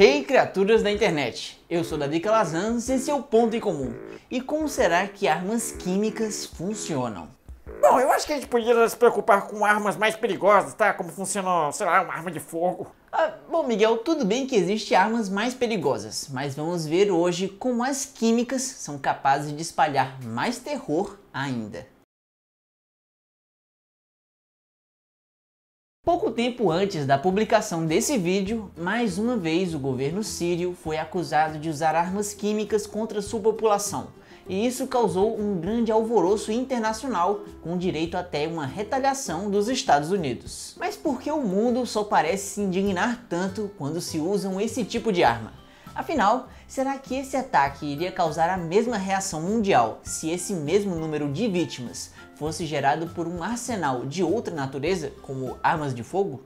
Hey criaturas da internet, eu sou Davi Calazans e esse é o Ponto em Comum. E como será que armas químicas funcionam? Bom, eu acho que a gente podia se preocupar com armas mais perigosas, tá? Como funciona, sei lá, uma arma de fogo. Bom Miguel, tudo bem que existem armas mais perigosas, mas vamos ver hoje como as químicas são capazes de espalhar mais terror ainda. Pouco tempo antes da publicação desse vídeo, mais uma vez o governo sírio foi acusado de usar armas químicas contra sua população. E isso causou um grande alvoroço internacional, com direito até uma retaliação dos Estados Unidos. Mas por que o mundo só parece se indignar tanto quando se usam esse tipo de arma? Afinal, será que esse ataque iria causar a mesma reação mundial se esse mesmo número de vítimas fosse gerado por um arsenal de outra natureza, como armas de fogo?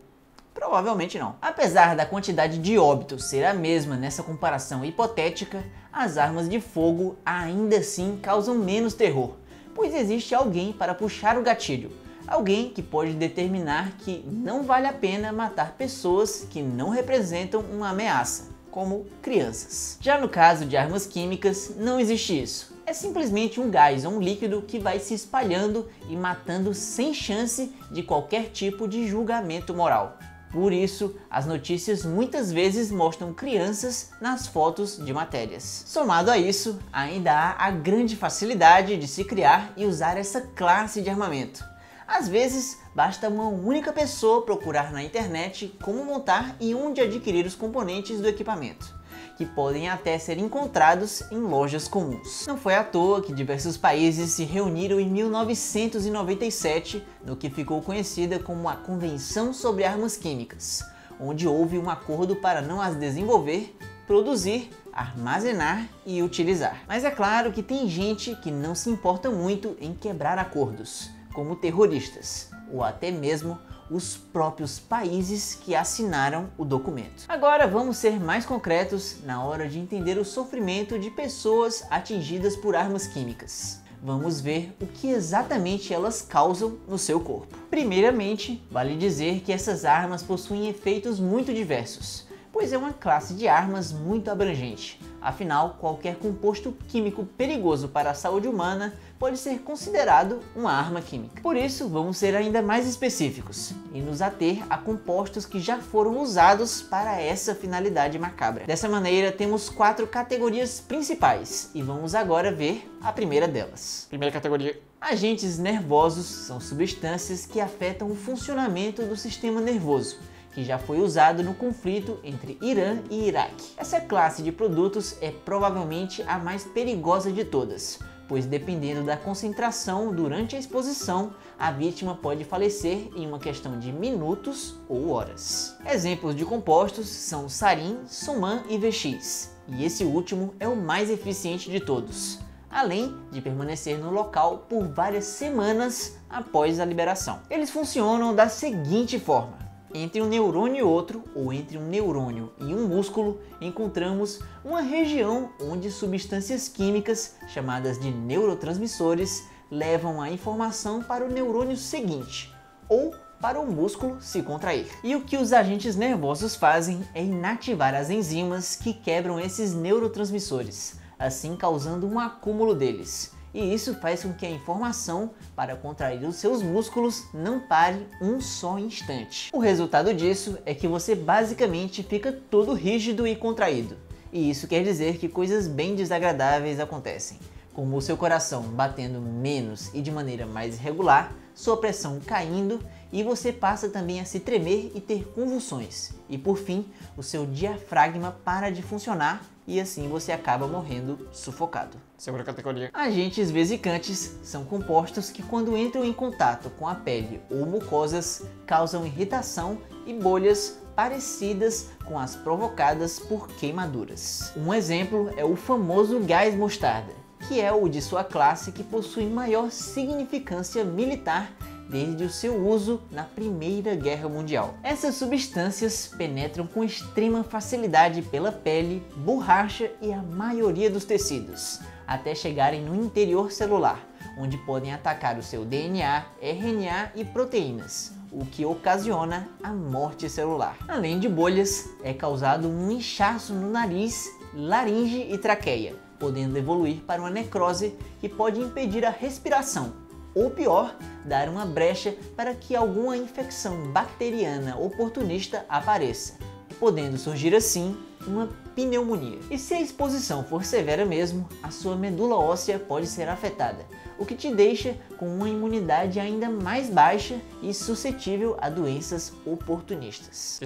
Provavelmente não. Apesar da quantidade de óbitos ser a mesma nessa comparação hipotética, as armas de fogo ainda assim causam menos terror, pois existe alguém para puxar o gatilho. Alguém que pode determinar que não vale a pena matar pessoas que não representam uma ameaça, como crianças. Já no caso de armas químicas, não existe isso. É simplesmente um gás ou um líquido que vai se espalhando e matando sem chance de qualquer tipo de julgamento moral. Por isso, as notícias muitas vezes mostram crianças nas fotos de matérias. Somado a isso, ainda há a grande facilidade de se criar e usar essa classe de armamento. Às vezes, basta uma única pessoa procurar na internet como montar e onde adquirir os componentes do equipamento, que podem até ser encontrados em lojas comuns. Não foi à toa que diversos países se reuniram em 1997, no que ficou conhecida como a Convenção sobre Armas Químicas, onde houve um acordo para não as desenvolver, produzir, armazenar e utilizar. Mas é claro que tem gente que não se importa muito em quebrar acordos, como terroristas, ou até mesmo os próprios países que assinaram o documento. Agora vamos ser mais concretos na hora de entender o sofrimento de pessoas atingidas por armas químicas. Vamos ver o que exatamente elas causam no seu corpo. Primeiramente, vale dizer que essas armas possuem efeitos muito diversos, pois é uma classe de armas muito abrangente. Afinal, qualquer composto químico perigoso para a saúde humana pode ser considerado uma arma química. Por isso, vamos ser ainda mais específicos e nos ater a compostos que já foram usados para essa finalidade macabra. Dessa maneira, temos 4 categorias principais e vamos agora ver a primeira delas. Primeira categoria. Agentes nervosos são substâncias que afetam o funcionamento do sistema nervoso, que já foi usado no conflito entre Irã e Iraque. Essa classe de produtos é provavelmente a mais perigosa de todas, pois dependendo da concentração durante a exposição, a vítima pode falecer em uma questão de minutos ou horas. Exemplos de compostos são sarin, suman e VX, e esse último é o mais eficiente de todos, além de permanecer no local por várias semanas após a liberação. Eles funcionam da seguinte forma: entre um neurônio e outro, ou entre um neurônio e um músculo, encontramos uma região onde substâncias químicas, chamadas de neurotransmissores, levam a informação para o neurônio seguinte, ou para o músculo se contrair. E o que os agentes nervosos fazem é inativar as enzimas que quebram esses neurotransmissores, assim causando um acúmulo deles. E isso faz com que a informação para contrair os seus músculos não pare um só instante. O resultado disso é que você basicamente fica todo rígido e contraído. E isso quer dizer que coisas bem desagradáveis acontecem, como o seu coração batendo menos e de maneira mais irregular, sua pressão caindo e você passa também a se tremer e ter convulsões. E por fim, o seu diafragma para de funcionar e assim você acaba morrendo sufocado. Segunda categoria. Agentes vesicantes são compostos que, quando entram em contato com a pele ou mucosas, causam irritação e bolhas parecidas com as provocadas por queimaduras. Um exemplo é o famoso gás mostarda, que é o de sua classe que possui maior significância militar desde o seu uso na Primeira Guerra Mundial. Essas substâncias penetram com extrema facilidade pela pele, borracha e a maioria dos tecidos, até chegarem no interior celular, onde podem atacar o seu DNA, RNA e proteínas, o que ocasiona a morte celular. Além de bolhas, é causado um inchaço no nariz, laringe e traqueia, podendo evoluir para uma necrose que pode impedir a respiração, ou pior, dar uma brecha para que alguma infecção bacteriana oportunista apareça, podendo surgir assim uma pneumonia. E se a exposição for severa mesmo, a sua medula óssea pode ser afetada, o que te deixa com uma imunidade ainda mais baixa e suscetível a doenças oportunistas.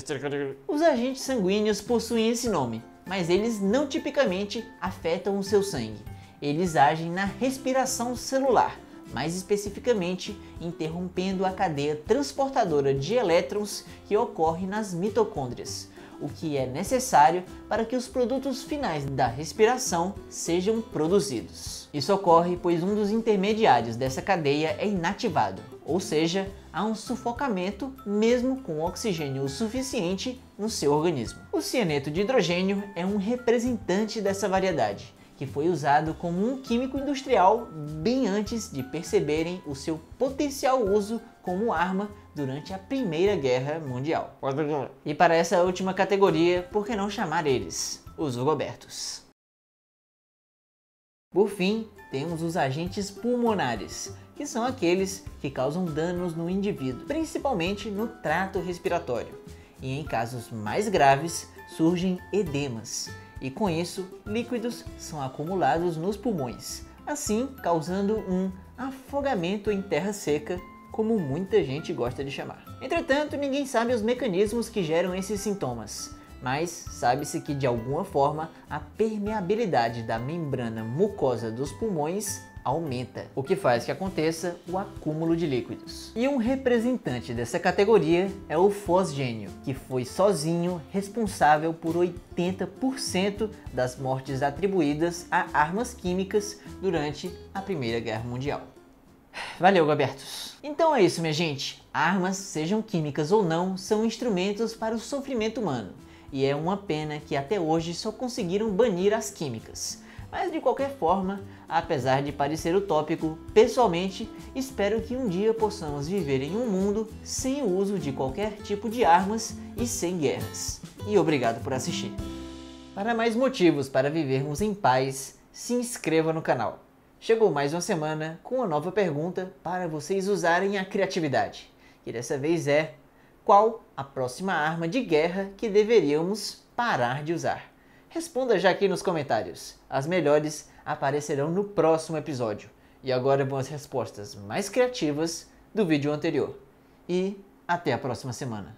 Os agentes sanguíneos possuem esse nome, mas eles não tipicamente afetam o seu sangue. Eles agem na respiração celular, mais especificamente interrompendo a cadeia transportadora de elétrons que ocorre nas mitocôndrias, o que é necessário para que os produtos finais da respiração sejam produzidos. Isso ocorre pois um dos intermediários dessa cadeia é inativado, ou seja, há um sufocamento mesmo com oxigênio o suficiente no seu organismo. O cianeto de hidrogênio é um representante dessa variedade, que foi usado como um químico industrial bem antes de perceberem o seu potencial uso como arma durante a Primeira Guerra Mundial. E para essa última categoria, por que não chamar eles, os Hugobertos? Por fim, temos os agentes pulmonares, que são aqueles que causam danos no indivíduo, principalmente no trato respiratório. E em casos mais graves, surgem edemas. E com isso, líquidos são acumulados nos pulmões, assim causando um afogamento em terra seca, como muita gente gosta de chamar. Entretanto, ninguém sabe os mecanismos que geram esses sintomas, mas sabe-se que de alguma forma a permeabilidade da membrana mucosa dos pulmões aumenta, o que faz que aconteça o acúmulo de líquidos. E um representante dessa categoria é o fosgênio, que foi sozinho responsável por 80% das mortes atribuídas a armas químicas durante a Primeira Guerra Mundial. Valeu, Hugobertos! Então é isso, minha gente. Armas, sejam químicas ou não, são instrumentos para o sofrimento humano. E é uma pena que até hoje só conseguiram banir as químicas. Mas de qualquer forma, apesar de parecer utópico, pessoalmente espero que um dia possamos viver em um mundo sem o uso de qualquer tipo de armas e sem guerras. E obrigado por assistir. Para mais motivos para vivermos em paz, se inscreva no canal. Chegou mais uma semana com uma nova pergunta para vocês usarem a criatividade. E dessa vez é: qual a próxima arma de guerra que deveríamos parar de usar? Responda já aqui nos comentários. As melhores aparecerão no próximo episódio. E agora vão as respostas mais criativas do vídeo anterior. E até a próxima semana.